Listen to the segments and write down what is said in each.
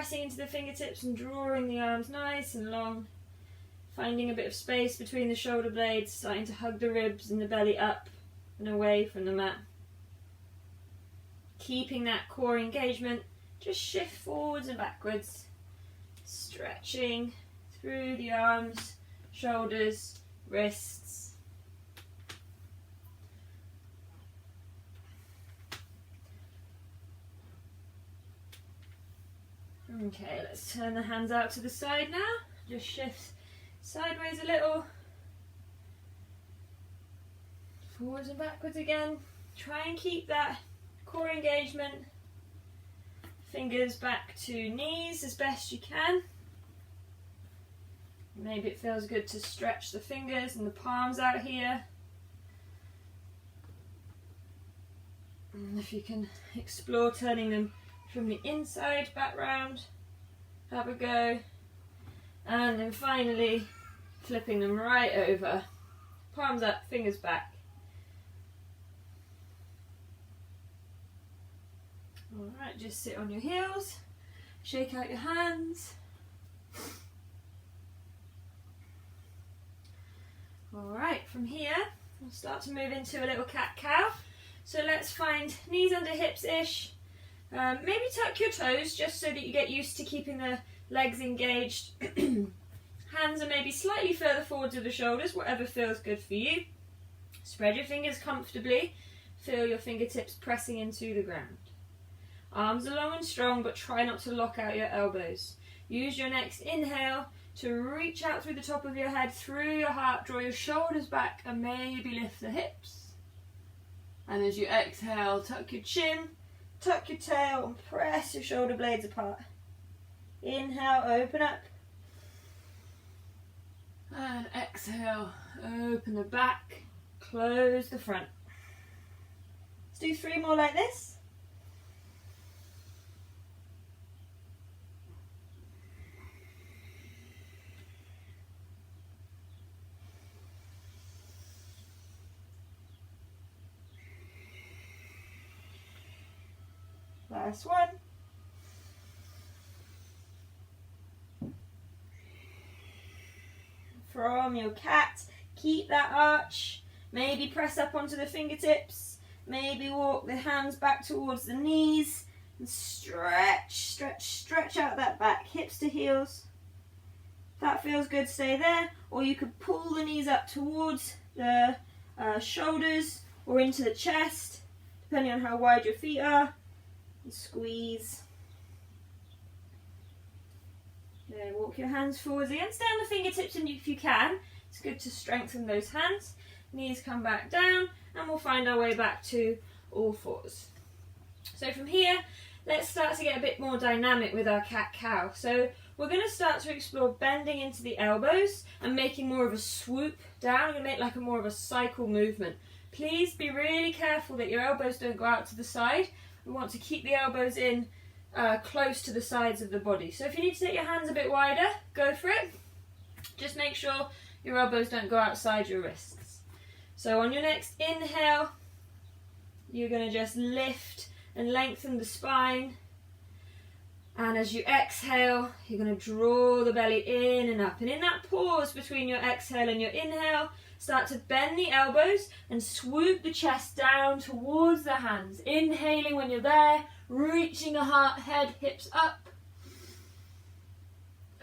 pressing into the fingertips and drawing the arms nice and long. Finding a bit of space between the shoulder blades, starting to hug the ribs and the belly up and away from the mat. Keeping that core engagement, just shift forwards and backwards. Stretching through the arms, shoulders, wrists. Okay, let's turn the hands out to the side now. Just shift sideways a little. Forwards and backwards again. Try and keep that core engagement. Fingers back to knees as best you can. Maybe it feels good to stretch the fingers and the palms out here. And if you can explore turning them from the inside back round, have a go. And then finally flipping them right over. Palms up, fingers back. Alright, just sit on your heels, shake out your hands. Alright, from here we'll start to move into a little cat-cow. So let's find knees under hips-ish. Maybe tuck your toes just so that you get used to keeping the legs engaged. Hands are maybe slightly further forward to the shoulders, whatever feels good for you. Spread your fingers comfortably. Feel your fingertips pressing into the ground. Arms are long and strong, but try not to lock out your elbows. Use your next inhale to reach out through the top of your head, through your heart, draw your shoulders back and maybe lift the hips. And as you exhale, tuck your chin, tuck your tail and press your shoulder blades apart. Inhale, open up. And exhale, open the back, close the front. Let's do 3 more like this. Last one. From your cat, keep that arch. Maybe press up onto the fingertips. Maybe walk the hands back towards the knees. And stretch, stretch, stretch out that back, hips to heels. If that feels good, stay there. Or you could pull the knees up towards the shoulders or into the chest, depending on how wide your feet are. And squeeze. Then walk your hands forwards against, down the fingertips, and if you can, it's good to strengthen those hands. Knees come back down, and we'll find our way back to all fours. So from here, let's start to get a bit more dynamic with our cat-cow. So we're going to start to explore bending into the elbows and making more of a swoop down. We're going to make like more of a cycle movement. Please be really careful that your elbows don't go out to the side. We want to keep the elbows in close to the sides of the body. So if you need to take your hands a bit wider, go for it. Just make sure your elbows don't go outside your wrists. So on your next inhale, you're going to just lift and lengthen the spine. And as you exhale, you're going to draw the belly in and up. And in that pause between your exhale and your inhale, start to bend the elbows and swoop the chest down towards the hands. Inhaling when you're there, reaching the heart, head, hips up.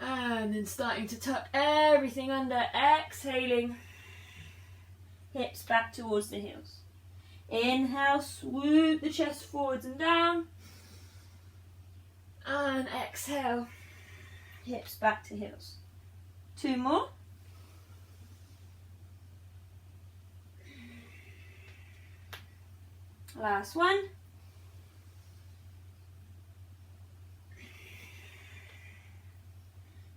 And then starting to tuck everything under, exhaling, hips back towards the heels. Inhale, swoop the chest forwards and down. And exhale, hips back to heels. 2 more. Last one.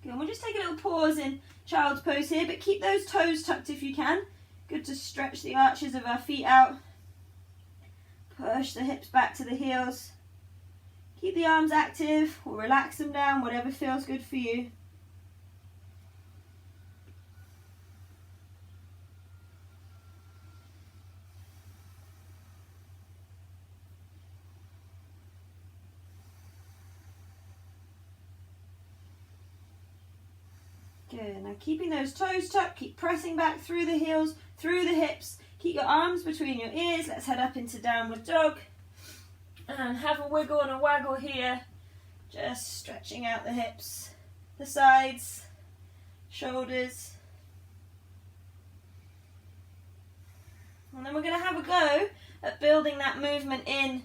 Good, and we'll just take a little pause in child's pose here, but keep those toes tucked if you can. Good to stretch the arches of our feet out. Push the hips back to the heels. Keep the arms active or relax them down, whatever feels good for you. Good. Now keeping those toes tucked, keep pressing back through the heels, through the hips. Keep your arms between your ears. Let's head up into downward dog. And have a wiggle and a waggle here. Just stretching out the hips, the sides, shoulders. And then we're going to have a go at building that movement in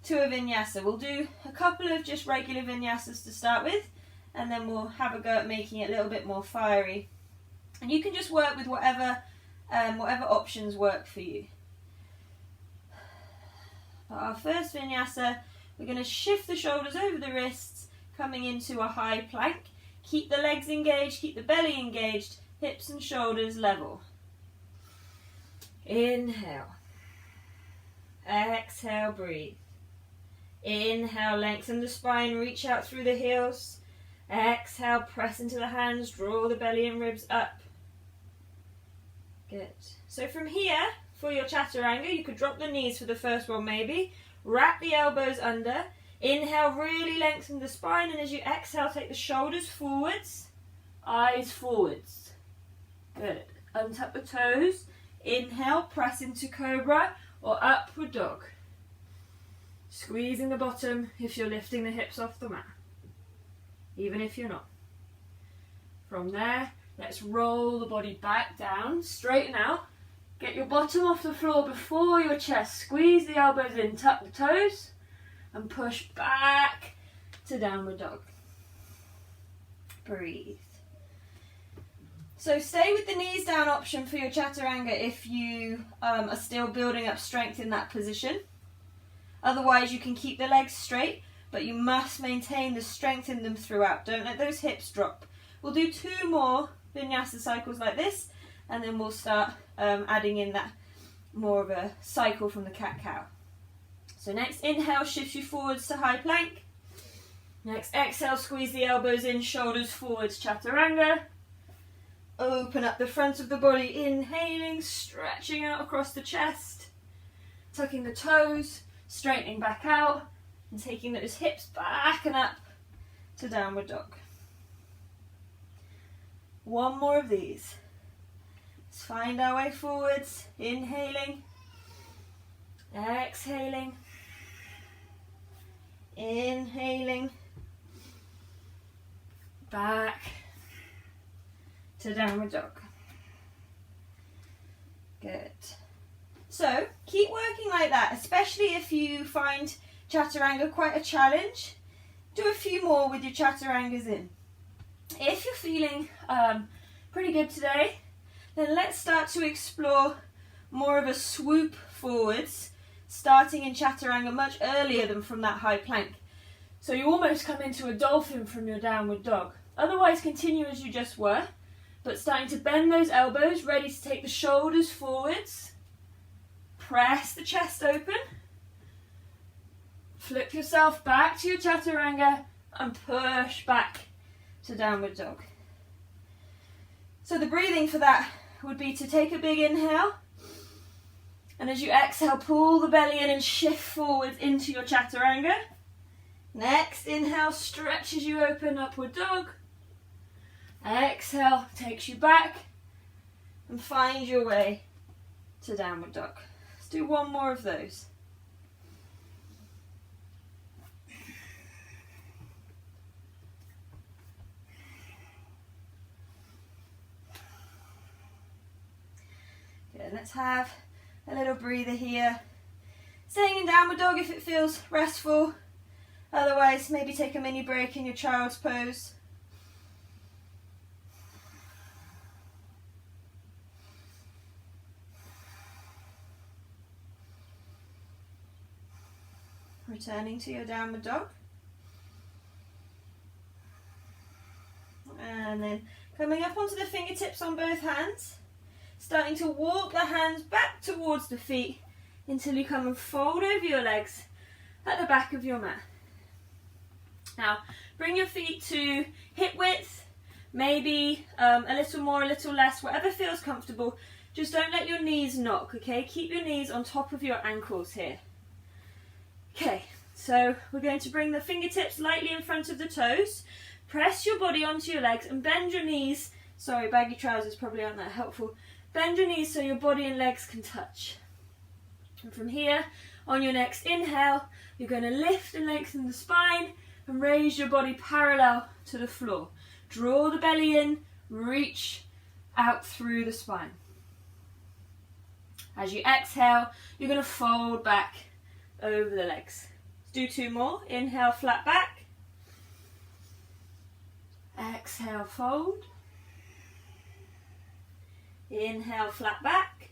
to a vinyasa. We'll do a couple of just regular vinyasas to start with, and then we'll have a go at making it a little bit more fiery. And you can just work with whatever options work for you. For our first vinyasa, we're going to shift the shoulders over the wrists, coming into a high plank. Keep the legs engaged, keep the belly engaged, hips and shoulders level. Inhale. Exhale, breathe. Inhale, lengthen the spine, reach out through the heels. Exhale, press into the hands, draw the belly and ribs up. Good. So from here, for your chaturanga, you could drop the knees for the first one maybe. Wrap the elbows under. Inhale, really lengthen the spine, and as you exhale, take the shoulders forwards, eyes forwards. Good. Untuck the toes. Inhale, press into cobra or upward dog. Squeezing the bottom if you're lifting the hips off the mat, even if you're not. From there, let's roll the body back down, straighten out. Get your bottom off the floor before your chest. Squeeze the elbows in, tuck the toes, and push back to downward dog. Breathe. So stay with the knees down option for your chaturanga if you are still building up strength in that position. Otherwise you can keep the legs straight, but you must maintain the strength in them throughout. Don't let those hips drop. We'll do 2 more vinyasa cycles like this, and then we'll start adding in that more of a cycle from the cat-cow. So next inhale shifts you forwards to high plank. Next exhale, squeeze the elbows in, shoulders forwards, chaturanga. Open up the front of the body, inhaling, stretching out across the chest. Tucking the toes, straightening back out, and taking those hips back and up to downward dog. 1 more of these. Let's find our way forwards, inhaling, exhaling, inhaling, back to downward dog. Good. So keep working like that, especially if you find chaturanga quite a challenge. Do a few more with your chaturangas in. If you're feeling pretty good today, then let's start to explore more of a swoop forwards, starting in chaturanga much earlier than from that high plank. So you almost come into a dolphin from your downward dog. Otherwise continue as you just were, but starting to bend those elbows, ready to take the shoulders forwards. Press the chest open. Flip yourself back to your chaturanga and push back to downward dog. So the breathing for that would be to take a big inhale, and as you exhale, pull the belly in and shift forwards into your chaturanga. Next inhale stretches you open, upward dog. Exhale takes you back and find your way to downward dog. Let's do 1 more of those. Good, let's have a little breather here. Staying in downward dog if it feels restful. Otherwise, maybe take a mini break in your child's pose. Returning to your downward dog. And then coming up onto the fingertips on both hands. Starting to walk the hands back towards the feet until you come and fold over your legs at the back of your mat. Now, bring your feet to hip width, maybe a little more, a little less, whatever feels comfortable. Just don't let your knees knock, okay? Keep your knees on top of your ankles here. Okay, so we're going to bring the fingertips lightly in front of the toes. Press your body onto your legs and bend your knees Sorry, baggy trousers probably aren't that helpful. Bend your knees so your body and legs can touch. And from here, on your next inhale, you're going to lift and lengthen the spine and raise your body parallel to the floor. Draw the belly in, reach out through the spine. As you exhale, you're going to fold back over the legs. Let's do 2 more. Inhale, flat back. Exhale, fold. Inhale, flat back.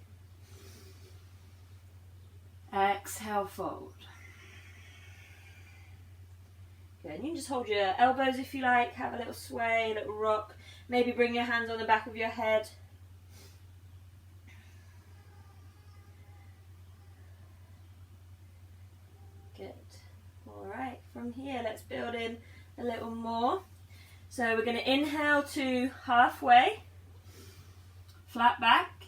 Exhale, fold. Good. And you can just hold your elbows if you like, have a little sway, a little rock. Maybe bring your hands on the back of your head. Good. Alright, from here let's build in a little more. So we're going to inhale to halfway, flat back.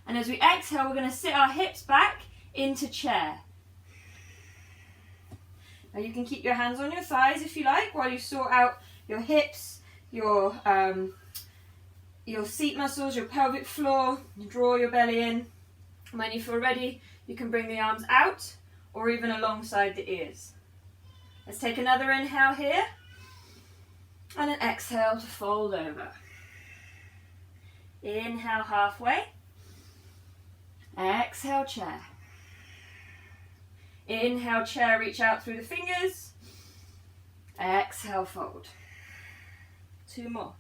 And as we exhale, we're going to sit our hips back into chair. Now you can keep your hands on your thighs if you like while you sort out your hips, your seat muscles, your pelvic floor. You draw your belly in. And when you feel ready, you can bring the arms out or even alongside the ears. Let's take another inhale here and an exhale to fold over. Inhale halfway. Exhale chair. Inhale chair, reach out through the fingers. Exhale fold. 2 more.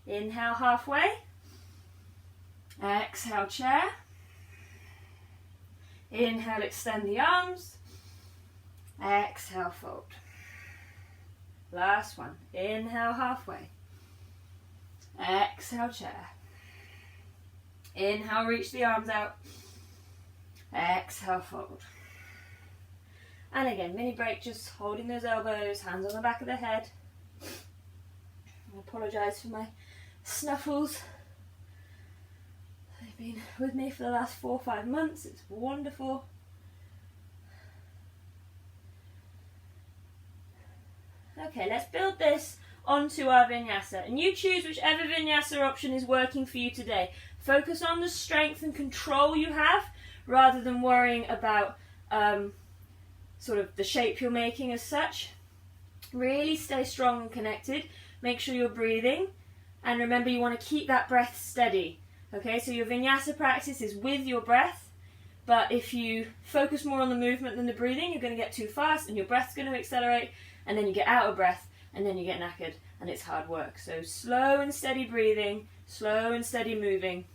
Inhale halfway. Exhale chair. Inhale, extend the arms. Exhale fold. Last one. Inhale halfway. Exhale chair. Inhale, reach the arms out. Exhale fold. And again, mini break, just holding those elbows, hands on the back of the head. I apologise for my snuffles. They've been with me for the last 4 or 5 months. It's wonderful. Okay, let's build this onto our vinyasa. And you choose whichever vinyasa option is working for you today. Focus on the strength and control you have rather than worrying about sort of the shape you're making as such. Really stay strong and connected. Make sure you're breathing. And remember, you want to keep that breath steady. Okay, so your vinyasa practice is with your breath. But if you focus more on the movement than the breathing, you're going to get too fast and your breath's going to accelerate. And then you get out of breath and then you get knackered and it's hard work. So slow and steady breathing, slow and steady moving,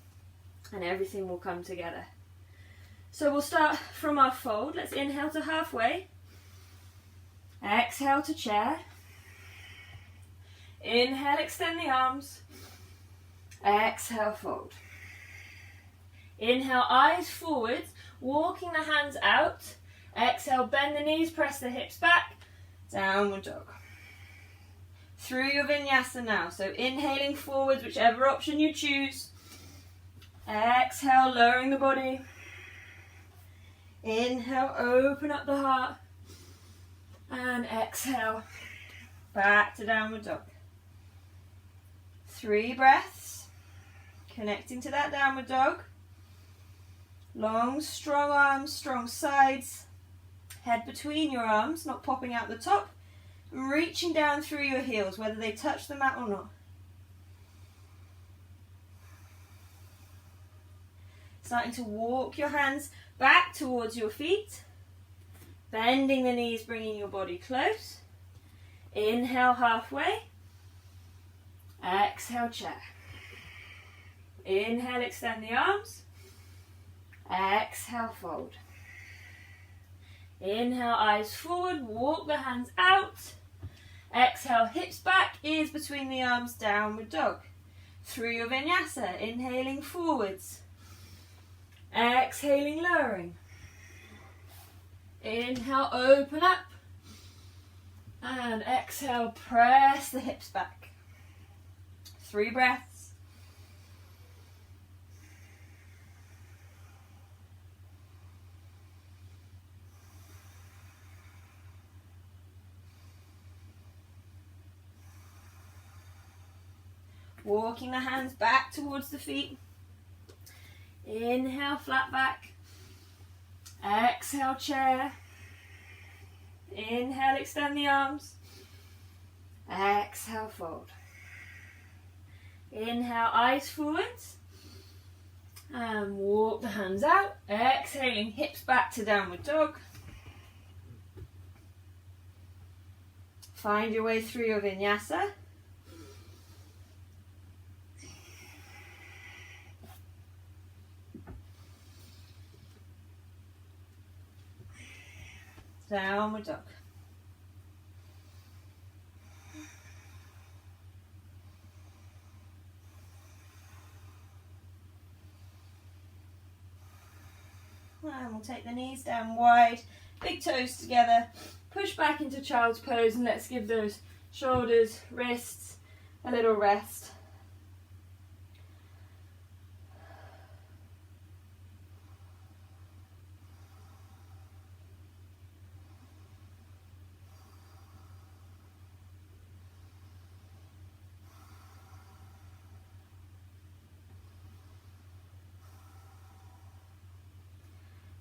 and everything will come together. So we'll start from our fold. Let's inhale to halfway. Exhale to chair. Inhale, extend the arms. Exhale, fold. Inhale, eyes forwards, walking the hands out. Exhale, bend the knees, press the hips back. Downward dog. Through your vinyasa now. So inhaling forwards, whichever option you choose. Exhale, lowering the body. Inhale, open up the heart. And exhale, back to downward dog. 3 breaths. Connecting to that downward dog. Long, strong arms, strong sides. Head between your arms, not popping out the top. And reaching down through your heels, whether they touch the mat or not. Starting to walk your hands back towards your feet. Bending the knees, bringing your body close. Inhale halfway. Exhale chair. Inhale, extend the arms. Exhale, fold. Inhale, eyes forward, walk the hands out. Exhale, hips back, ears between the arms, downward dog. Through your vinyasa, inhaling forwards. Exhaling, lowering. Inhale, open up. And exhale, press the hips back. 3 breaths. Walking the hands back towards the feet. Inhale, flat back. Exhale, chair. Inhale, extend the arms. Exhale, fold. Inhale, eyes forwards. And walk the hands out. Exhaling, hips back to downward dog. Find your way through your vinyasa. Downward dog. And we'll take the knees down wide, big toes together, push back into child's pose, and let's give those shoulders, wrists a little rest.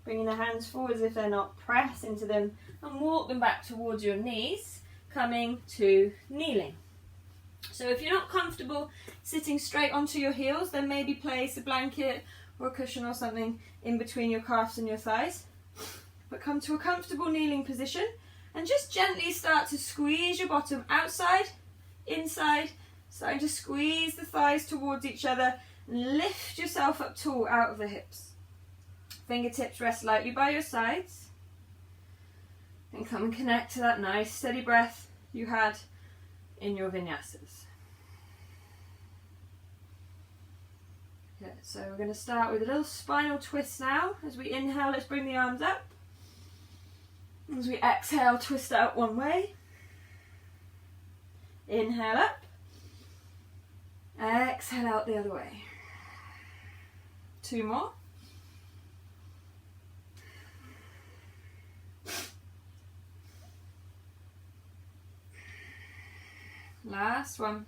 Bringing the hands forward as if they're not, press into them and walk them back towards your knees, coming to kneeling. So if you're not comfortable sitting straight onto your heels, then maybe place a blanket or a cushion or something in between your calves and your thighs. But come to a comfortable kneeling position and just gently start to squeeze your bottom outside, inside, starting to squeeze the thighs towards each other and lift yourself up tall out of the hips. Fingertips rest lightly by your sides. And come and connect to that nice steady breath you had in your vinyasas. Okay, so we're going to start with a little spinal twist now. As we inhale, let's bring the arms up. As we exhale, twist out one way. Inhale up. Exhale out the other way. Two more. Last one.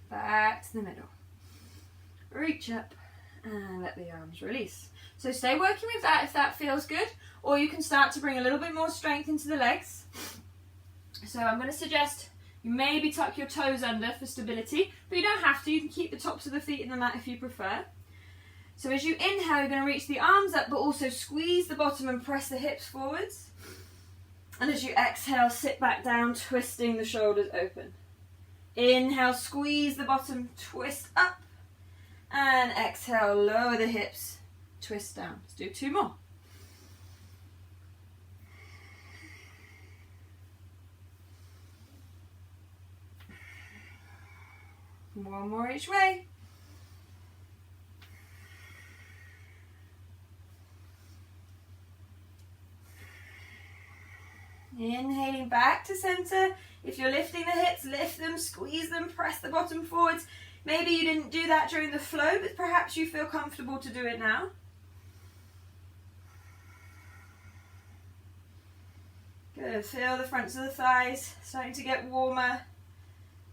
Back to the middle. Reach up and let the arms release. So stay working with that if that feels good, or you can start to bring a little bit more strength into the legs. So I'm going to suggest you maybe tuck your toes under for stability, but you don't have to. You can keep the tops of the feet in the mat if you prefer. So as you inhale, you're going to reach the arms up, but also squeeze the bottom and press the hips forwards. And as you exhale, sit back down, twisting the shoulders open. Inhale, squeeze the bottom, twist up. And exhale, lower the hips, twist down. Let's do two more. One more each way. Inhaling back to center. If you're lifting the hips, lift them, squeeze them, press the bottom forwards. Maybe you didn't do that during the flow, but perhaps you feel comfortable to do it now. Good. Feel the fronts of the thighs starting to get warmer.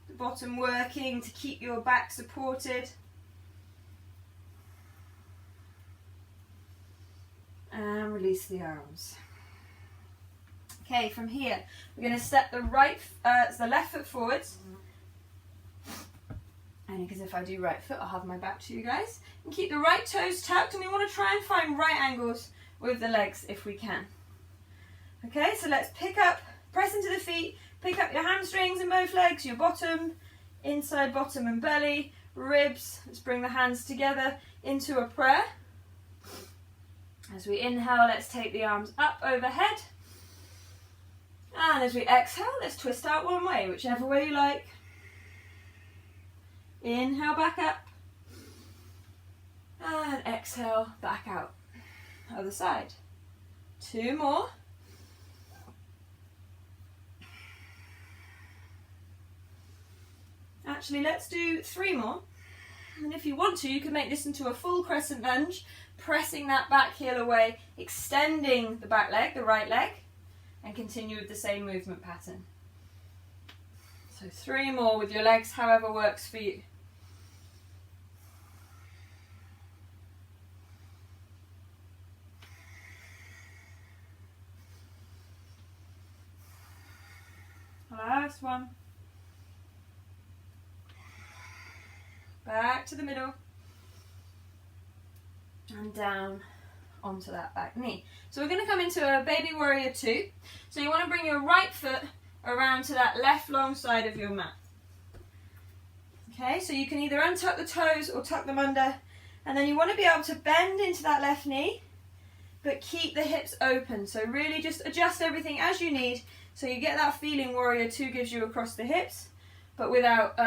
The bottom working to keep your back supported. And release the arms. Okay, from here, we're going to step the left foot forwards. Only because if I do right foot, I'll have my back to you guys. And keep the right toes tucked, and we want to try and find right angles with the legs if we can. Okay, so let's pick up, press into the feet, pick up your hamstrings in both legs, your bottom, inside bottom and belly, ribs. Let's bring the hands together into a prayer. As we inhale, let's take the arms up overhead. And as we exhale, let's twist out one way, whichever way you like. Inhale, back up. And exhale, back out. Other side. Two more. Actually, let's do three more. And if you want to, you can make this into a full crescent lunge, pressing that back heel away, extending the back leg, the right leg, and continue with the same movement pattern. So 3 more with your legs, however works for you. Last one. Back to the middle. And down onto that back knee. So we're going to come into a baby warrior 2. So you want to bring your right foot around to that left long side of your mat. Okay, so you can either untuck the toes or tuck them under. And then you want to be able to bend into that left knee, but keep the hips open. So really just adjust everything as you need. So you get that feeling warrior 2 gives you across the hips, but without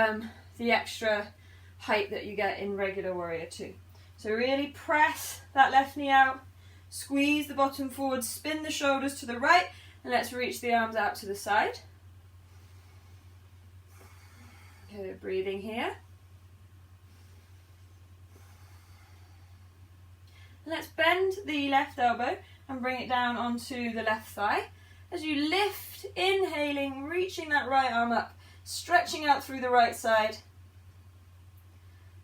the extra height that you get in regular warrior 2. So really press that left knee out, squeeze the bottom forward, spin the shoulders to the right, and let's reach the arms out to the side. Good, breathing here. Let's bend the left elbow and bring it down onto the left thigh. As you lift, inhaling, reaching that right arm up, stretching out through the right side.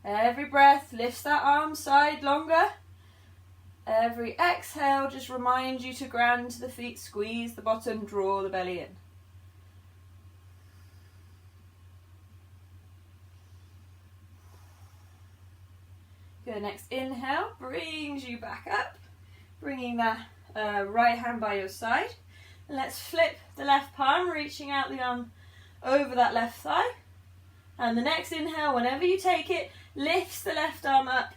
Every breath lifts that arm side longer. Every exhale just reminds you to ground to the feet, squeeze the bottom, draw the belly in. Good, next inhale brings you back up, bringing that right hand by your side. And let's flip the left palm, reaching out the arm over that left thigh. And the next inhale, whenever you take it, lifts the left arm up.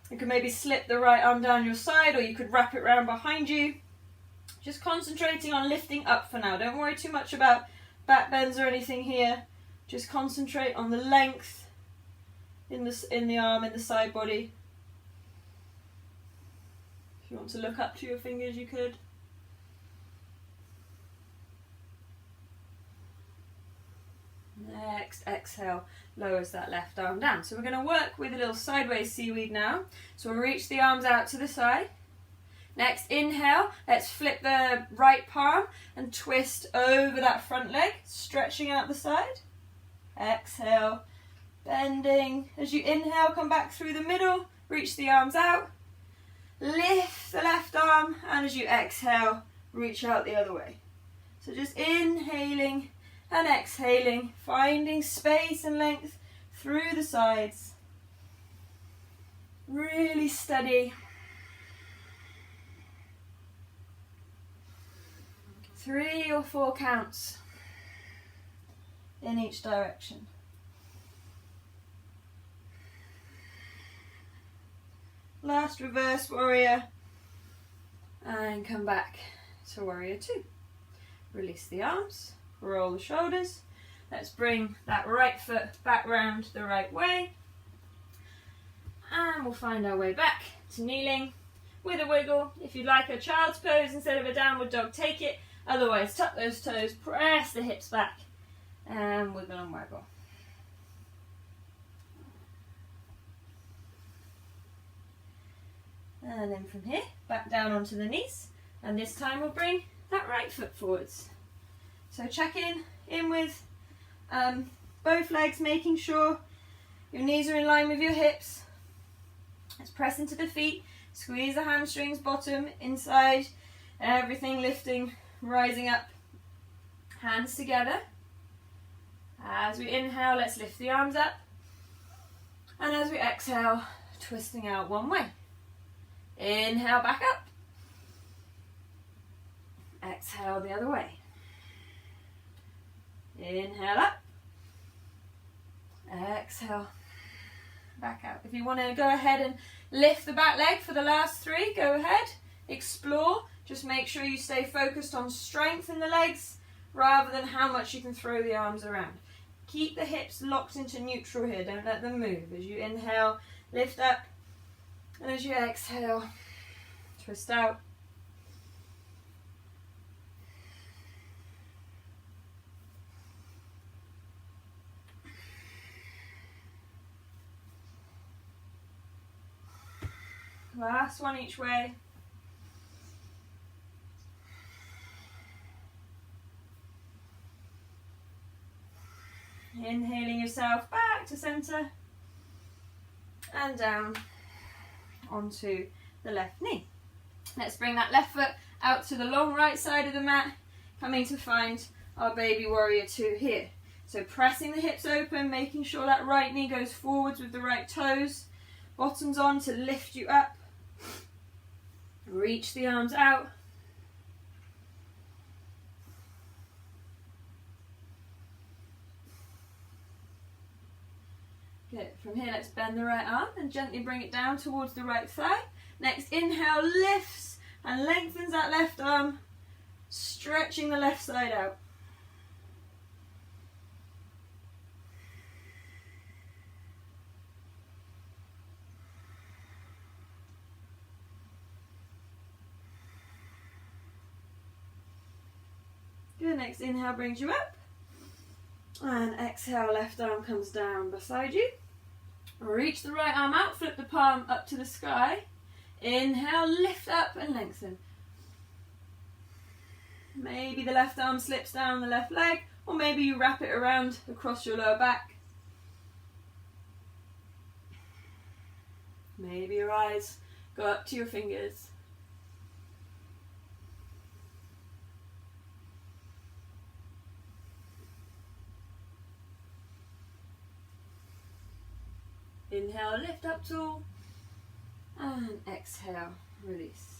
You can maybe slip the right arm down your side, or you could wrap it around behind you. Just concentrating on lifting up for now. Don't worry too much about back bends or anything here. Just concentrate on the length in the arm, in the side body. If you want to look up to your fingers, you could. Next exhale lowers that left arm down. So we're going to work with a little sideways seaweed now. So we'll reach the arms out to the side. Next inhale, let's flip the right palm and twist over that front leg, stretching out the side. Exhale, bending. As you inhale, come back through the middle, reach the arms out. Lift the left arm, and as you exhale, reach out the other way. So just inhaling and exhaling, finding space and length through the sides. Really steady. 3 or 4 counts in each direction. Last reverse warrior, and come back to warrior 2. Release the arms. Roll the shoulders. Let's bring that right foot back round the right way. And we'll find our way back to kneeling with a wiggle. If you'd like a child's pose instead of a downward dog, take it. Otherwise, tuck those toes, press the hips back, and wiggle and waggle. And then from here, back down onto the knees. And this time we'll bring that right foot forwards. So check in with both legs, making sure your knees are in line with your hips. Let's press into the feet, squeeze the hamstrings, bottom, inside, everything lifting, rising up, hands together. As we inhale, let's lift the arms up. And as we exhale, twisting out one way. Inhale, back up. Exhale the other way. Inhale up. Exhale. Back out. If you want to go ahead and lift the back leg for the last 3, go ahead. Explore. Just make sure you stay focused on strength in the legs rather than how much you can throw the arms around. Keep the hips locked into neutral here. Don't let them move. As you inhale, lift up. And as you exhale, twist out. Last one each way. Inhaling yourself back to center and down onto the left knee. Let's bring that left foot out to the long right side of the mat, coming to find our baby warrior two here. So pressing the hips open, making sure that right knee goes forwards with the right toes, bottoms on to lift you up. Reach the arms out. Good. From here, let's bend the right arm and gently bring it down towards the right thigh. Next, inhale, lifts and lengthens that left arm, stretching the left side out. Good. Next inhale brings you up, and exhale, left arm comes down beside you. Reach the right arm out, flip the palm up to the sky. Inhale, lift up and lengthen. Maybe the left arm slips down the left leg, or maybe you wrap it around across your lower back. Maybe your eyes go up to your fingers. Inhale, lift up tall, and exhale, release.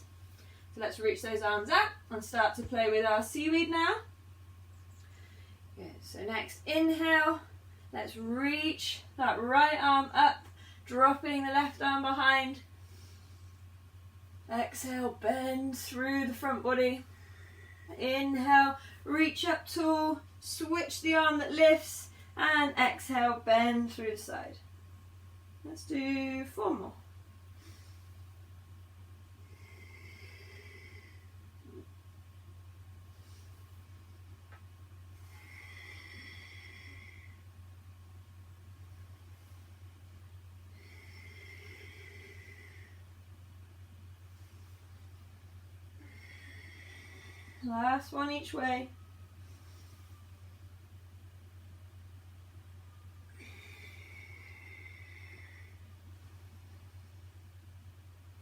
So let's reach those arms out and start to play with our seaweed now. Good. So next, inhale, let's reach that right arm up, dropping the left arm behind. Exhale, bend through the front body. Inhale, reach up tall, switch the arm that lifts, and exhale, bend through the side. Let's do 4 more. Last one each way.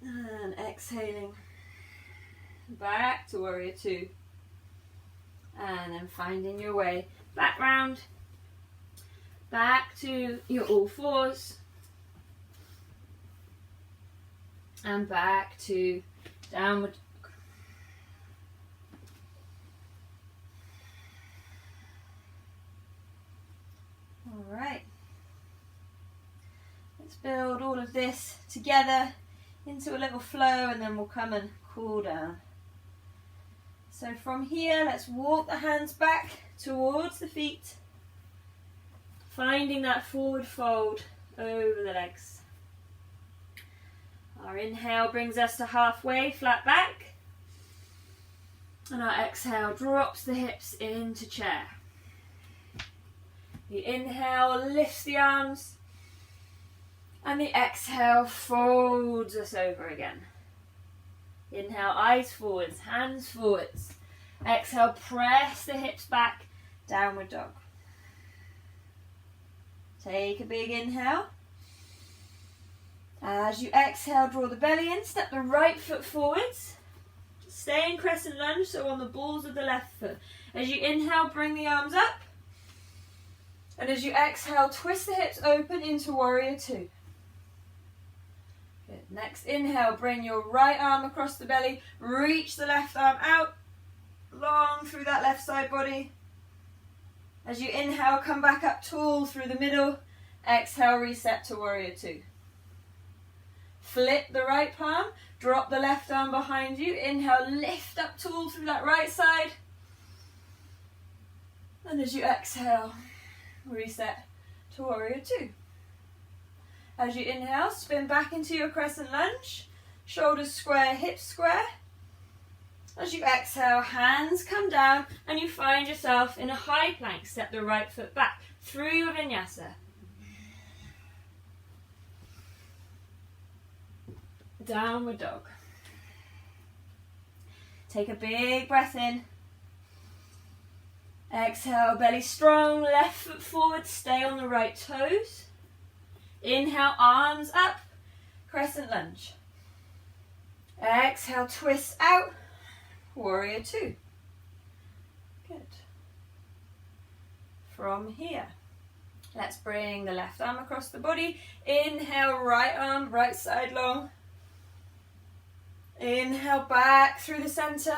And exhaling back to warrior two, and then finding your way back round, back to your all fours, and back to downward. All right, let's build all of this together into a little flow, and then we'll come and cool down. So from here, let's walk the hands back towards the feet, finding that forward fold over the legs. Our inhale brings us to halfway, flat back, and our exhale drops the hips into chair. The inhale lifts the arms, and the exhale folds us over again. Inhale, eyes forwards, hands forwards. Exhale, press the hips back, downward dog. Take a big inhale. As you exhale, draw the belly in, step the right foot forwards. Stay in crescent lunge, so on the balls of the left foot. As you inhale, bring the arms up. And as you exhale, twist the hips open into warrior two. Good. Next inhale, bring your right arm across the belly, reach the left arm out, long through that left side body. As you inhale, come back up tall through the middle. Exhale, reset to warrior two. Flip the right palm, drop the left arm behind you. Inhale, lift up tall through that right side. And as you exhale, reset to warrior two. As you inhale, spin back into your crescent lunge. Shoulders square, hips square. As you exhale, hands come down and you find yourself in a high plank. Step the right foot back through your vinyasa. Downward dog. Take a big breath in. Exhale, belly strong, left foot forward, stay on the right toes. Inhale, arms up, crescent lunge. Exhale, twist out, warrior two. Good. From here, let's bring the left arm across the body. Inhale, right arm, right side long. Inhale, back through the center.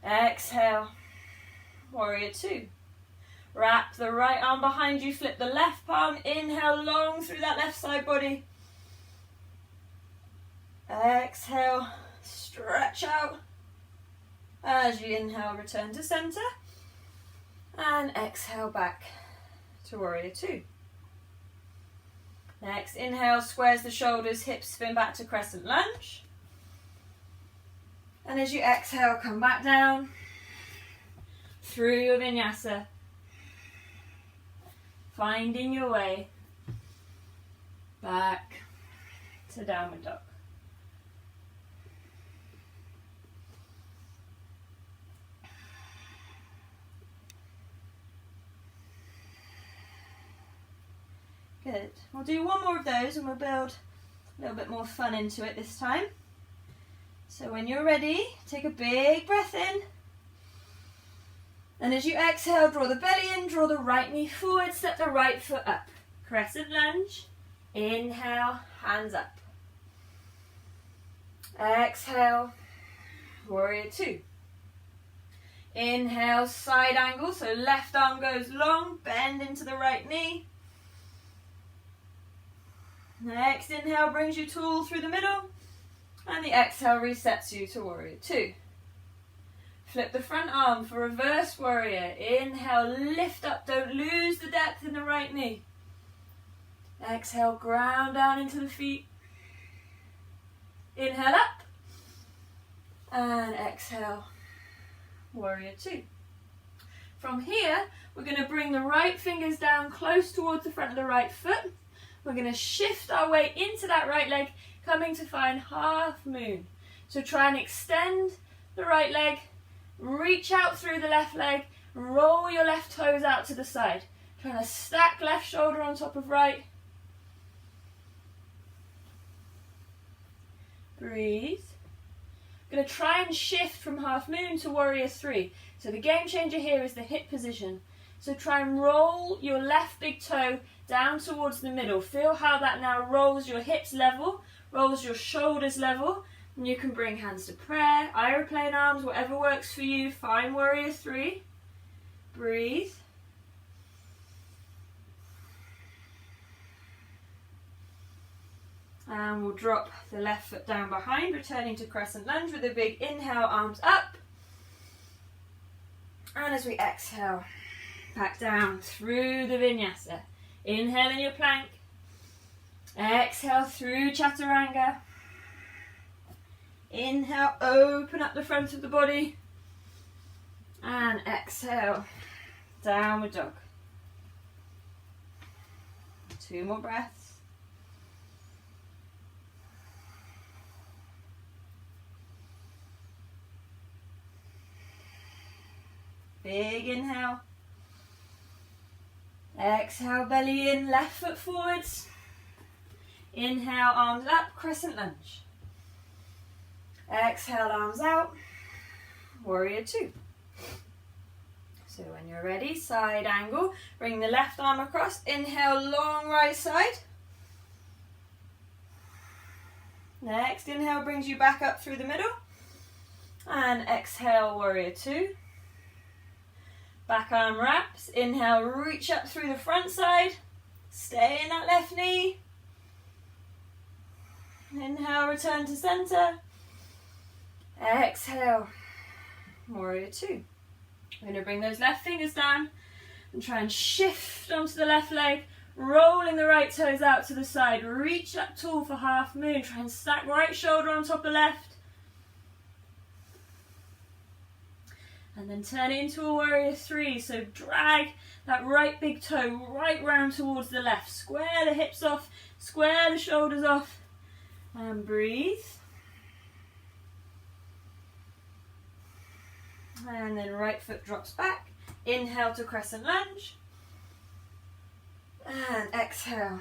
Exhale, warrior two. Wrap the right arm behind you, flip the left palm. Inhale, long through that left side body. Exhale, stretch out. As you inhale, return to center. And exhale back to warrior two. Next, inhale, squares the shoulders, hips spin back to crescent lunge. And as you exhale, come back down through your vinyasa, finding your way back to downward dog. Good. We'll do one more of those and we'll build a little bit more fun into it this time. So when you're ready, take a big breath in. And as you exhale, draw the belly in, draw the right knee forward, step the right foot up. Crescent lunge. Inhale, hands up. Exhale, warrior two. Inhale, side angle, so left arm goes long, bend into the right knee. Next inhale brings you tall through the middle, and the exhale resets you to warrior two. Flip the front arm for reverse warrior. Inhale, lift up, don't lose the depth in the right knee. Exhale, ground down into the feet. Inhale up, and exhale, warrior two. From here, we're going to bring the right fingers down close towards the front of the right foot. We're going to shift our way into that right leg, coming to find half moon. So try and extend the right leg, reach out through the left leg, roll your left toes out to the side. Trying to stack left shoulder on top of right. Breathe. Going to try and shift from half moon to warrior three. So the game changer here is the hip position. So try and roll your left big toe down towards the middle. Feel how that now rolls your hips level, rolls your shoulders level. And you can bring hands to prayer, aeroplane arms, whatever works for you. Find warrior three. Breathe. And we'll drop the left foot down behind, returning to crescent lunge with a big inhale, arms up. And as we exhale, back down through the vinyasa. Inhale in your plank. Exhale through chaturanga. Inhale, open up the front of the body. And exhale, downward dog. 2 more breaths. Big inhale. Exhale, belly in, left foot forwards. Inhale, arms up, crescent lunge. Exhale, arms out, warrior two. So when you're ready, side angle, bring the left arm across. Inhale, long right side. Next inhale brings you back up through the middle. And exhale, warrior two. Back arm wraps. Inhale, reach up through the front side. Stay in that left knee. Inhale, return to center. Exhale, warrior two. We're going to bring those left fingers down and try and shift onto the left leg, rolling the right toes out to the side. Reach up tall for half moon. Try and stack right shoulder on top of left. And then turn it into a warrior three. So drag that right big toe right round towards the left. Square the hips off, square the shoulders off. And breathe. And then right foot drops back. Inhale to crescent lunge. And exhale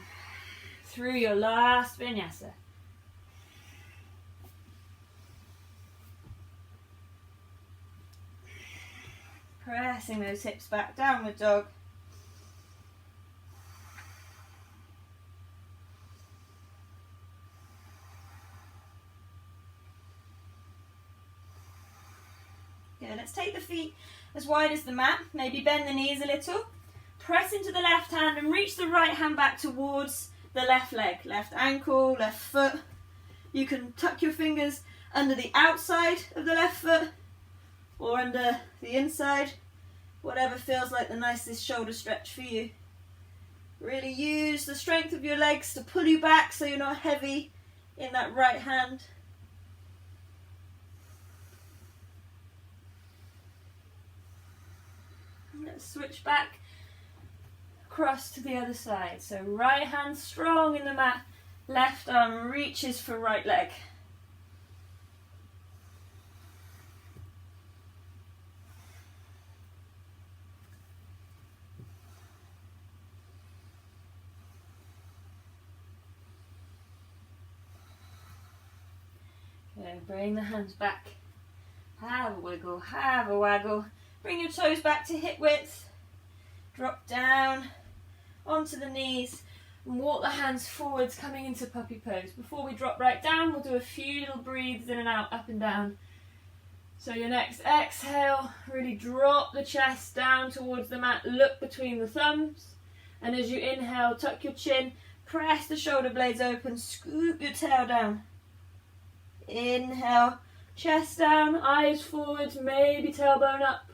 through your last vinyasa. Pressing those hips back, downward dog. Good, let's take the feet as wide as the mat, maybe bend the knees a little. Press into the left hand and reach the right hand back towards the left leg, left ankle, left foot. You can tuck your fingers under the outside of the left foot or under the inside, whatever feels like the nicest shoulder stretch for you. Really use the strength of your legs to pull you back so you're not heavy in that right hand. Let's switch back across to the other side. So right hand strong in the mat, left arm reaches for right leg. Okay, bring the hands back. Have a wiggle, have a waggle. Bring your toes back to hip width. Drop down onto the knees and walk the hands forwards, coming into puppy pose. Before we drop right down, we'll do a few little breathes in and out, up and down. So your next exhale, really drop the chest down towards the mat, look between the thumbs. And as you inhale, tuck your chin, press the shoulder blades open, scoop your tail down. Inhale, chest down, eyes forwards, maybe tailbone up.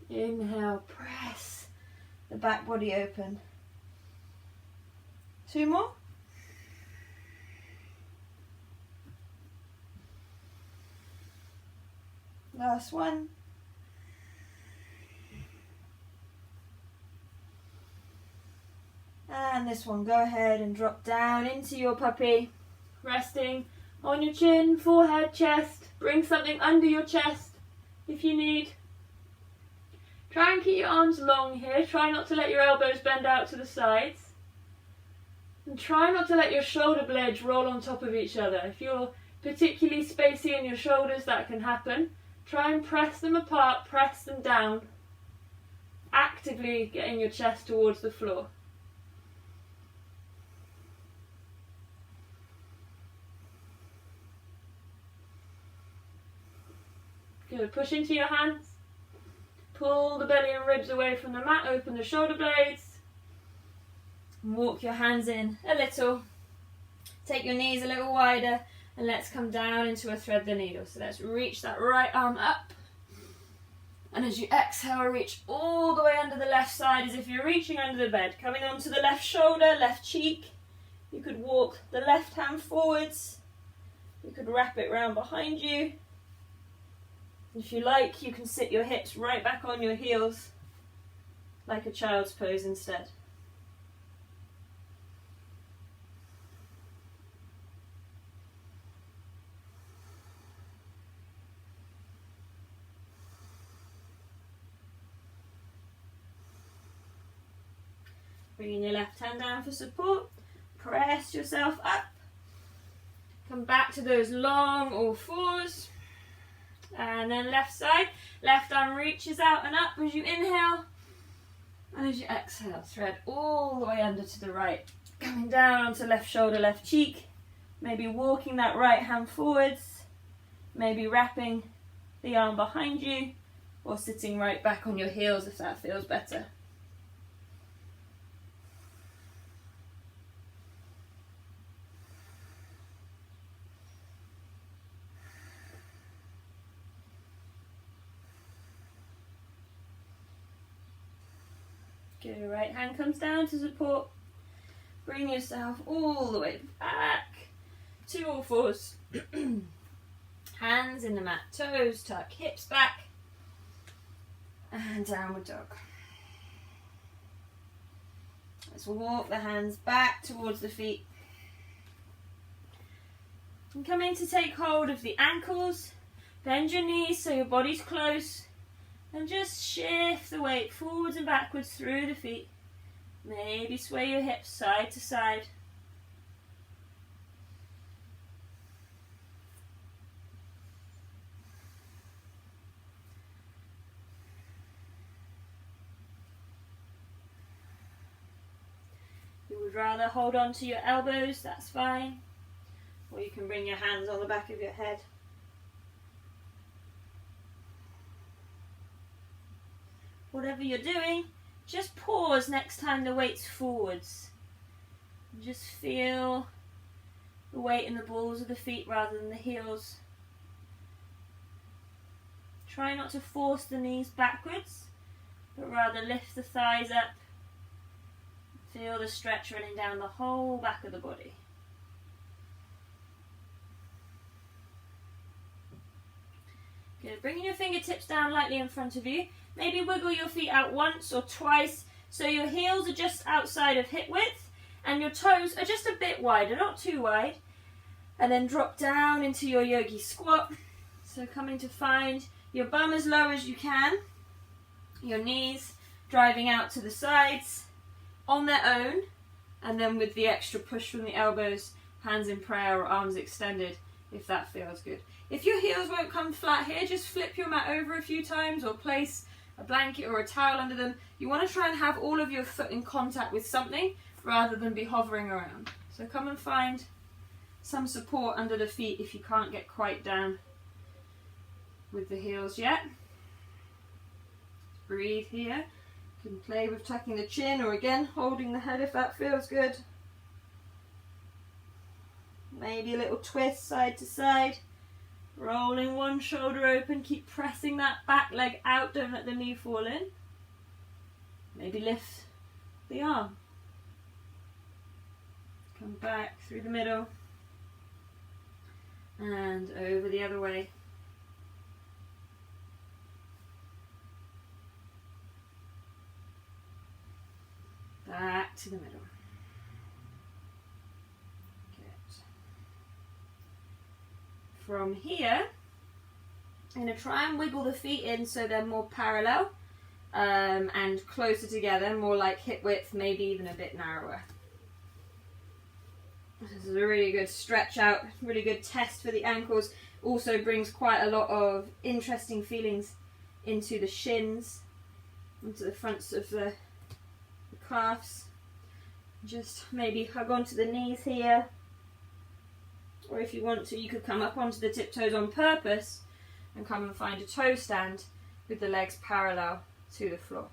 Inhale, press the back body open. 2 more. Last one. And this one, go ahead and drop down into your puppy, resting on your chin, forehead, chest. Bring something under your chest if you need. Try and keep your arms long here. Try not to let your elbows bend out to the sides. And try not to let your shoulder blades roll on top of each other. If you're particularly spacey in your shoulders, that can happen. Try and press them apart, press them down. Actively getting your chest towards the floor. Good. Push into your hands. Pull the belly and ribs away from the mat, open the shoulder blades. And walk your hands in a little. Take your knees a little wider and let's come down into a thread the needle. So let's reach that right arm up. And as you exhale, reach all the way under the left side as if you're reaching under the bed. Coming onto the left shoulder, left cheek. You could walk the left hand forwards. You could wrap it round behind you. If you like, you can sit your hips right back on your heels, like a child's pose instead. Bringing your left hand down for support, press yourself up, come back to those long all fours. And then left side, left arm reaches out and up as you inhale. And as you exhale, thread all the way under to the right. Coming down onto left shoulder, left cheek. Maybe walking that right hand forwards. Maybe wrapping the arm behind you. Or sitting right back on your heels if that feels better. Good, right hand comes down to support. Bring yourself all the way back to all fours. Hands in the mat, toes tuck, hips back. And downward dog. Let's walk the hands back towards the feet. And come in to take hold of the ankles. Bend your knees so your body's close. And just shift the weight forwards and backwards through the feet. Maybe sway your hips side to side. If you would rather hold on to your elbows, that's fine. Or you can bring your hands on the back of your head. Whatever you're doing, just pause next time the weight's forwards. Just feel the weight in the balls of the feet rather than the heels. Try not to force the knees backwards, but rather lift the thighs up. Feel the stretch running down the whole back of the body. Good. Bringing your fingertips down lightly in front of you. Maybe wiggle your feet out once or twice so your heels are just outside of hip width and your toes are just a bit wider, not too wide. And then drop down into your yogi squat. So coming to find your bum as low as you can, your knees driving out to the sides on their own, and then with the extra push from the elbows, hands in prayer or arms extended if that feels good. If your heels won't come flat here, just flip your mat over a few times or place a blanket or a towel under them. You want to try and have all of your foot in contact with something rather than be hovering around. So come and find some support under the feet if you can't get quite down with the heels yet. Breathe here. You can play with tucking the chin or again holding the head if that feels good. Maybe a little twist side to side. Rolling one shoulder open, keep pressing that back leg out, don't let the knee fall in. Maybe lift the arm. Come back through the middle and over the other way. Back to the middle. From here, I'm going to try and wiggle the feet in so they're more parallel and closer together, more like hip width, maybe even a bit narrower. This is a really good stretch out, really good test for the ankles. Also brings quite a lot of interesting feelings into the shins, into the fronts of the calves. Just maybe hug onto the knees here. Or if you want to, you could come up onto the tiptoes on purpose and come and find a toe stand with the legs parallel to the floor.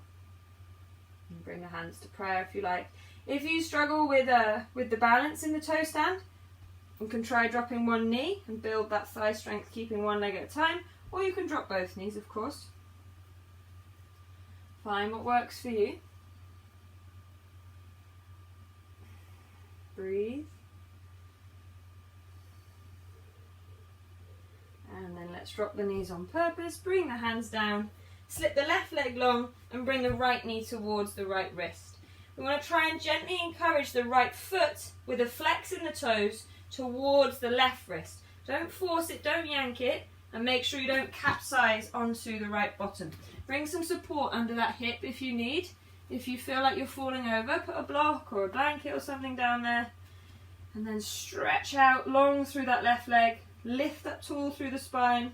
And bring the hands to prayer if you like. If you struggle with the balance in the toe stand, you can try dropping one knee and build that thigh strength, keeping one leg at a time. Or you can drop both knees, of course. Find what works for you. Breathe. And then let's drop the knees on purpose, bring the hands down, slip the left leg long and bring the right knee towards the right wrist. We want to try and gently encourage the right foot with a flex in the toes towards the left wrist. Don't force it, don't yank it, and make sure you don't capsize onto the right bottom. Bring some support under that hip if you need. If you feel like you're falling over, put a block or a blanket or something down there. And then stretch out long through that left leg. Lift up tall through the spine.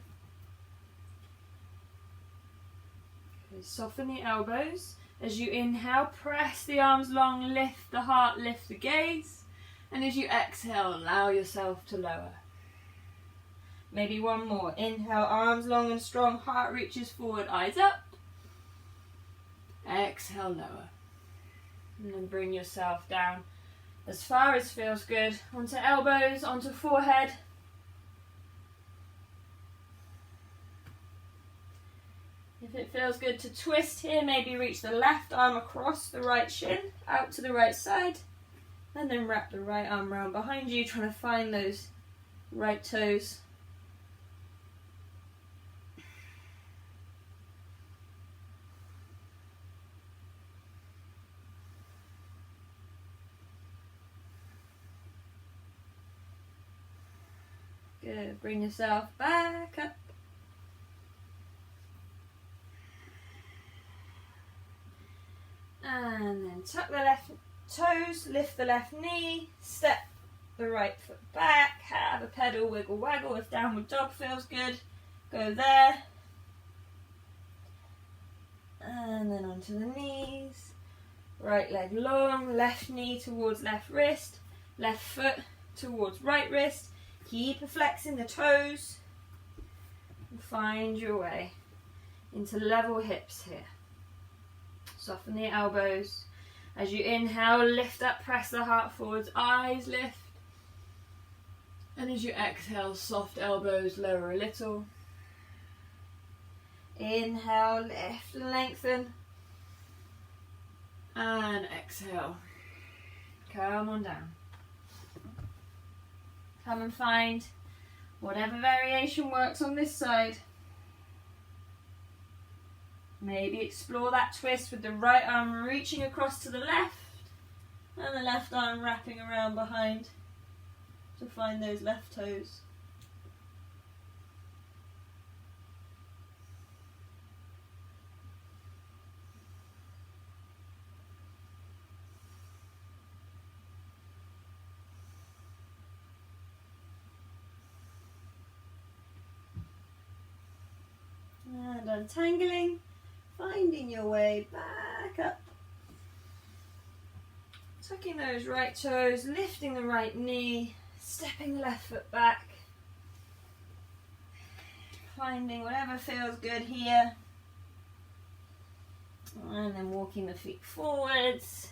Okay, soften the elbows. As you inhale, press the arms long, lift the heart, lift the gaze. And as you exhale, allow yourself to lower. Maybe one more. Inhale, arms long and strong, heart reaches forward, eyes up. Exhale, lower. And then bring yourself down as far as feels good. Onto elbows, onto forehead. If it feels good to twist here, maybe reach the left arm across the right shin, out to the right side, and then wrap the right arm around behind you, trying to find those right toes. Good. Bring yourself back up. And then tuck the left toes, lift the left knee, step the right foot back, have a pedal wiggle waggle. If downward dog feels good, go there. And then onto the knees. Right leg long, left knee towards left wrist, left foot towards right wrist. Keep flexing the toes. And find your way into level hips here. Soften the elbows. As you inhale, lift up, press the heart forwards, eyes lift. And as you exhale, soft elbows, lower a little. Inhale, lift, lengthen. And exhale. Come on down. Come and find whatever variation works on this side. Maybe explore that twist with the right arm reaching across to the left and the left arm wrapping around behind to find those left toes. And untangling, finding your way back up. Tucking those right toes, lifting the right knee, stepping the left foot back. Finding whatever feels good here. And then walking the feet forwards.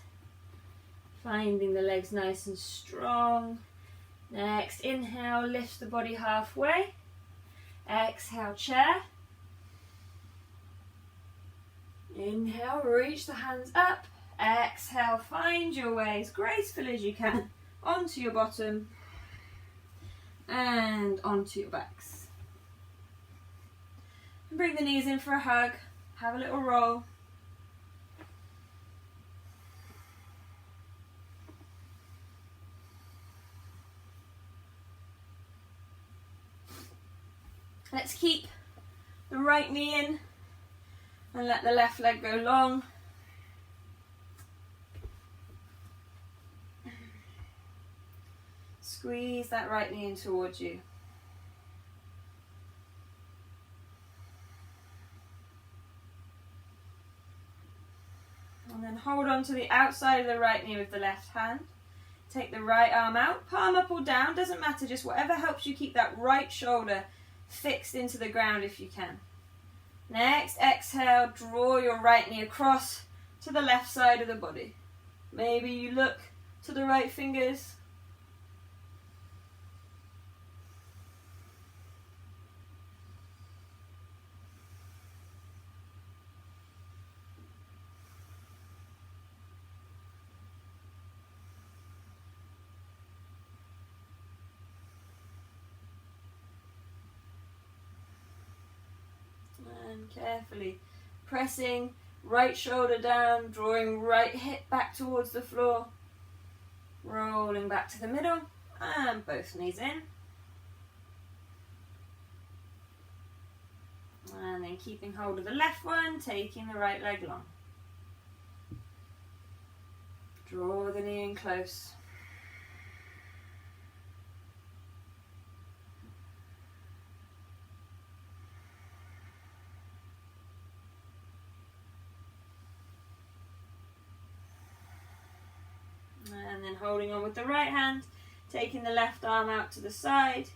Finding the legs nice and strong. Next, inhale, lift the body halfway. Exhale, chair. Inhale, reach the hands up. Exhale, find your way as gracefully as you can onto your bottom and onto your backs. And bring the knees in for a hug. Have a little roll. Let's keep the right knee in and let the left leg go long. Squeeze that right knee in towards you. And then hold on to the outside of the right knee with the left hand. Take the right arm out, palm up or down, doesn't matter, just whatever helps you keep that right shoulder fixed into the ground if you can. Next, exhale, draw your right knee across to the left side of the body. Maybe you look to the right fingers. And carefully pressing right shoulder down, drawing right hip back towards the floor, rolling back to the middle and both knees in. And then keeping hold of the left one, taking the right leg long. Draw the knee in close. And then holding on with the right hand, taking the left arm out to the side,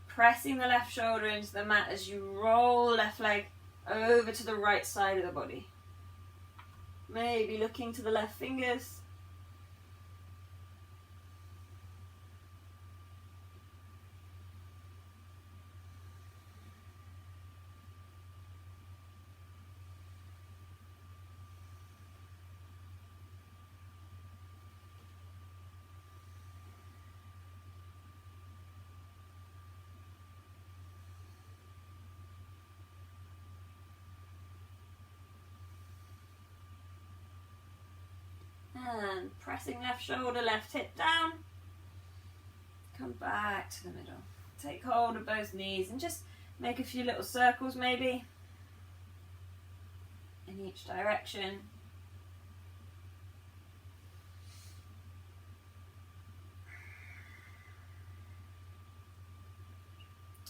pressing the left shoulder into the mat as you roll left leg over to the right side of the body. Maybe looking to the left fingers. And pressing left shoulder, left hip down. Come back to the middle. Take hold of both knees and just make a few little circles maybe in each direction.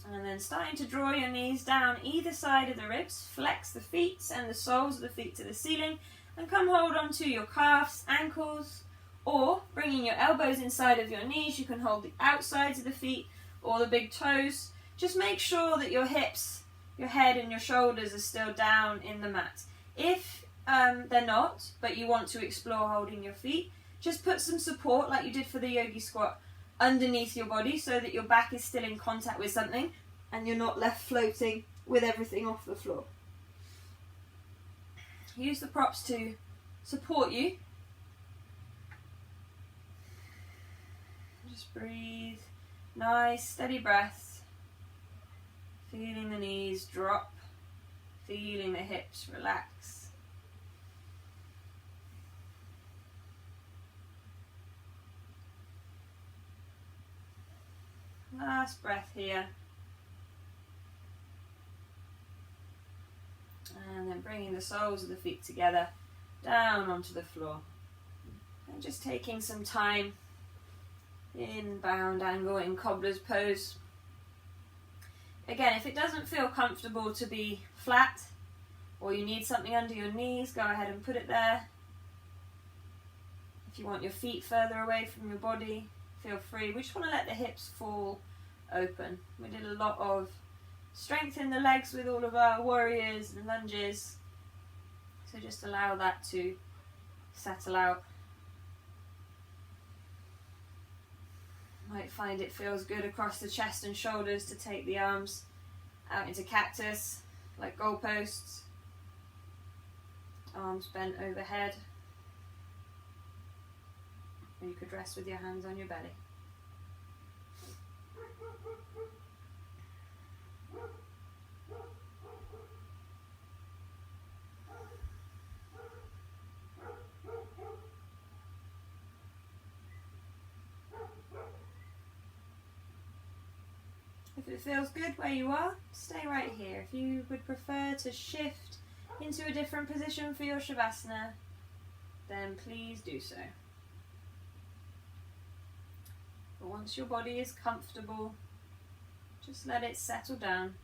And then starting to draw your knees down either side of the ribs, flex the feet and the soles of the feet to the ceiling, and come hold on to your calves, ankles, or bringing your elbows inside of your knees, you can hold the outsides of the feet or the big toes. Just make sure that your hips, your head and your shoulders are still down in the mat. If they're not, but you want to explore holding your feet, just put some support like you did for the yogi squat underneath your body so that your back is still in contact with something and you're not left floating with everything off the floor. Use the props to support you. Just breathe. Nice, steady breath. Feeling the knees drop. Feeling the hips relax. Last breath here. And then bringing the soles of the feet together down onto the floor. And just taking some time in bound angle in cobbler's pose. Again, if it doesn't feel comfortable to be flat or you need something under your knees, go ahead and put it there. If you want your feet further away from your body, feel free. We just want to let the hips fall open. We did a lot of strength in the legs with all of our warriors and lunges. So just allow that to settle out. Might find it feels good across the chest and shoulders to take the arms out into cactus, like goalposts. Arms bent overhead. Or you could rest with your hands on your belly. If it feels good where you are, stay right here. If you would prefer to shift into a different position for your Shavasana, then please do so. But once your body is comfortable, just let it settle down.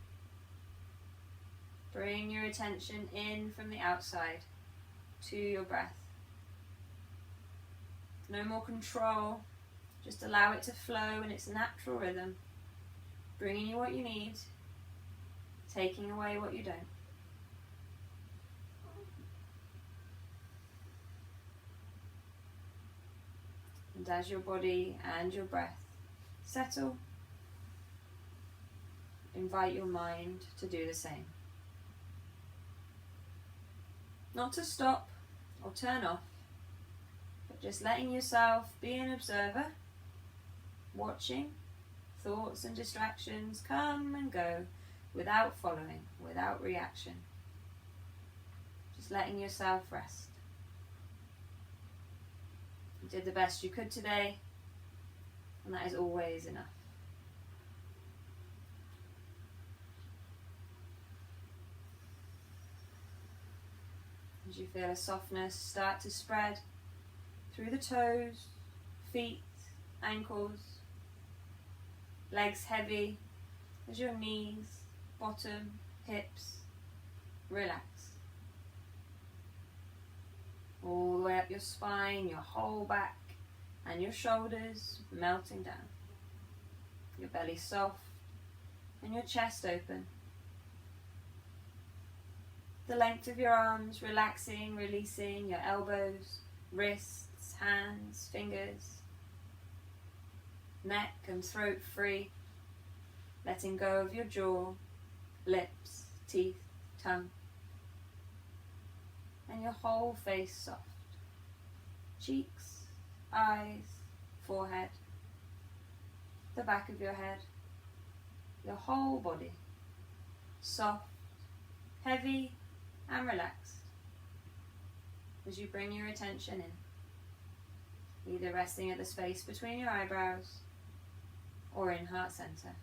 Bring your attention in from the outside to your breath. No more control, just allow it to flow in its natural rhythm. Bringing you what you need, taking away what you don't. And as your body and your breath settle, invite your mind to do the same. Not to stop or turn off, but just letting yourself be an observer, watching thoughts and distractions come and go without following, without reaction. Just letting yourself rest. You did the best you could today, and that is always enough. As you feel a softness start to spread through the toes, feet, ankles, legs heavy as your knees, bottom, hips relax. All the way up your spine, your whole back and your shoulders melting down. Your belly soft and your chest open. The length of your arms relaxing, releasing your elbows, wrists, hands, fingers. Neck and throat free, letting go of your jaw, lips, teeth, tongue, and your whole face soft. Cheeks, eyes, forehead, the back of your head, your whole body, soft, heavy and relaxed as you bring your attention in, either resting at the space between your eyebrows or in heart center.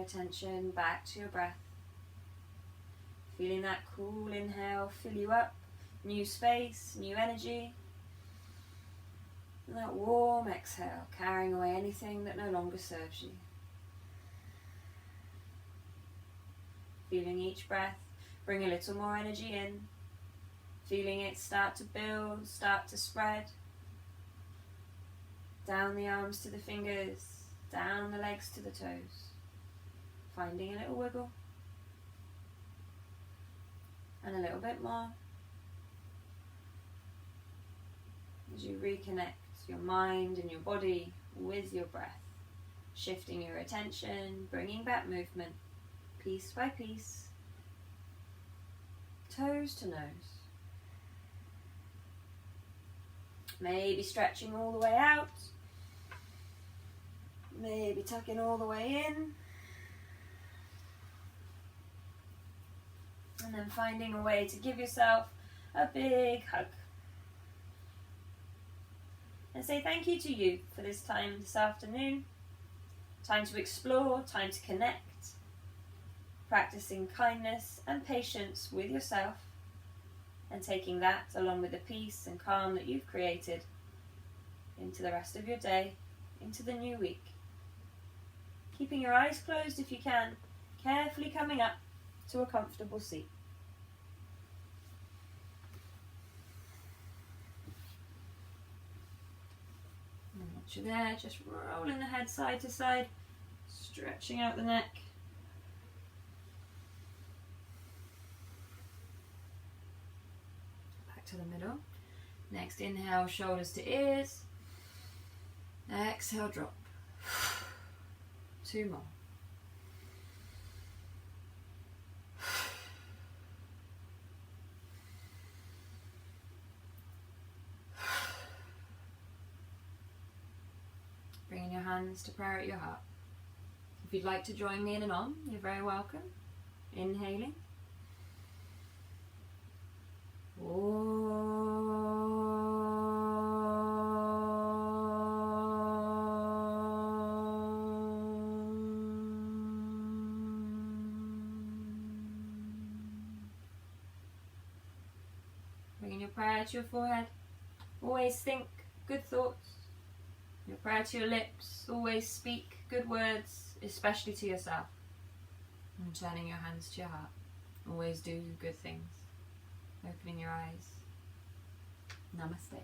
attention back to your breath. Feeling that cool inhale fill you up, new space, new energy. And that warm exhale, carrying away anything that no longer serves you. Feeling each breath bring a little more energy in. Feeling it start to build, start to spread. Down the arms to the fingers, down the legs to the toes. Finding a little wiggle. And a little bit more. As you reconnect your mind and your body with your breath, shifting your attention, bringing back movement, piece by piece, toes to nose. Maybe stretching all the way out, maybe tucking all the way in, and then finding a way to give yourself a big hug. And say thank you to you for this time this afternoon. Time to explore, time to connect. Practicing kindness and patience with yourself. And taking that along with the peace and calm that you've created into the rest of your day, into the new week. Keeping your eyes closed if you can, carefully coming up to a comfortable seat. Once you're there, just rolling the head side to side, stretching out the neck. Back to the middle. Next inhale, shoulders to ears. Exhale, drop. 2 more. Bringing your hands to prayer at your heart. If you'd like to join me in an Om, you're very welcome. Inhaling. Bringing your prayer to your forehead. Always think good thoughts. Your prayer to your lips, always speak good words, especially to yourself. And turning your hands to your heart. Always do good things. Opening your eyes. Namaste.